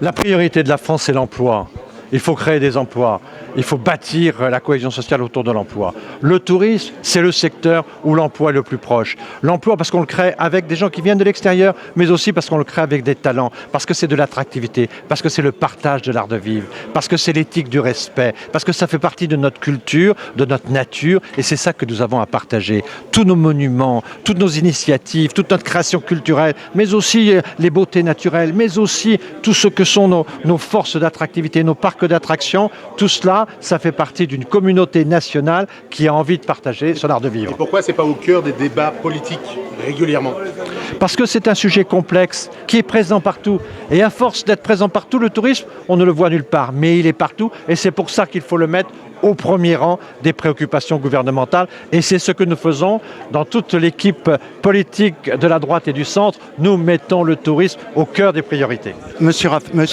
La priorité de la France, c'est l'emploi. Il faut créer des emplois. Il faut bâtir la cohésion sociale autour de l'emploi. Le tourisme, c'est le secteur où l'emploi est le plus proche. L'emploi parce qu'on le crée avec des gens qui viennent de l'extérieur, mais aussi parce qu'on le crée avec des talents, parce que c'est de l'attractivité, parce que c'est le partage de l'art de vivre, parce que c'est l'éthique du respect, parce que ça fait partie de notre culture, de notre nature, et c'est ça que nous avons à partager. Tous nos monuments, toutes nos initiatives, toute notre création culturelle, mais aussi les beautés naturelles, mais aussi tout ce que sont nos forces d'attractivité, nos parcs d'attractions, tout cela, ça fait partie d'une communauté nationale qui a envie de partager son art de vivre. Et pourquoi c'est pas au cœur des débats politiques régulièrement? Parce que c'est un sujet complexe qui est présent partout. Et à force d'être présent partout, le tourisme, on ne le voit nulle part, mais il est partout. Et c'est pour ça qu'il faut le mettre au premier rang des préoccupations gouvernementales. Et c'est ce que nous faisons dans toute l'équipe politique de la droite et du centre. Nous mettons le tourisme au cœur des priorités. Monsieur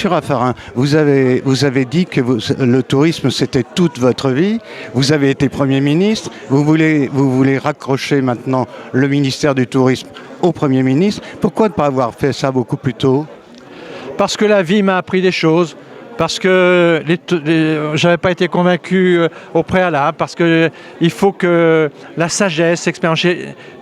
Raffarin, vous avez dit que le tourisme, c'était toute votre vie. Vous avez été Premier ministre. Vous voulez raccrocher maintenant le ministère du Tourisme au Premier ministre. Pourquoi ne pas avoir fait ça beaucoup plus tôt? Parce que la vie m'a appris des choses. Parce que je n'avais pas été convaincu au préalable, parce qu'il faut que la sagesse, l'expérience.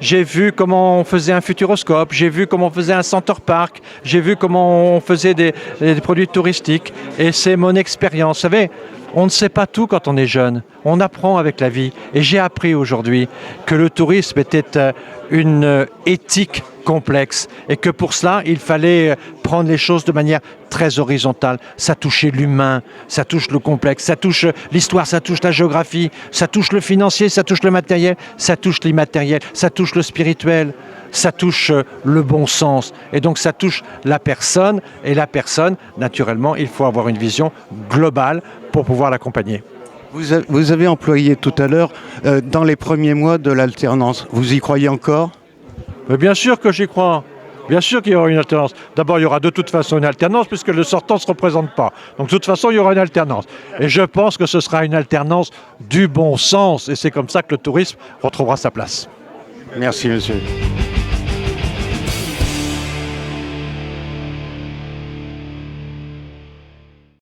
J'ai vu comment on faisait un futuroscope, j'ai vu comment on faisait un center park, j'ai vu comment on faisait des produits touristiques, et c'est mon expérience. Vous savez, on ne sait pas tout quand on est jeune, on apprend avec la vie. Et j'ai appris aujourd'hui que le tourisme était une éthique complexe et que pour cela, il fallait prendre les choses de manière très horizontale. Ça touchait l'humain, ça touche le complexe, ça touche l'histoire, ça touche la géographie, ça touche le financier, ça touche le matériel, ça touche l'immatériel, ça touche le spirituel, ça touche le bon sens. Et donc ça touche la personne. Et la personne, naturellement, il faut avoir une vision globale pour pouvoir l'accompagner. Vous avez employé tout à l'heure dans les premiers mois de l'alternance. Vous y croyez encore? Mais bien sûr que j'y crois. Bien sûr qu'il y aura une alternance. D'abord, il y aura de toute façon une alternance puisque le sortant ne se représente pas. Donc de toute façon, il y aura une alternance. Et je pense que ce sera une alternance du bon sens. Et c'est comme ça que le tourisme retrouvera sa place. Merci, monsieur.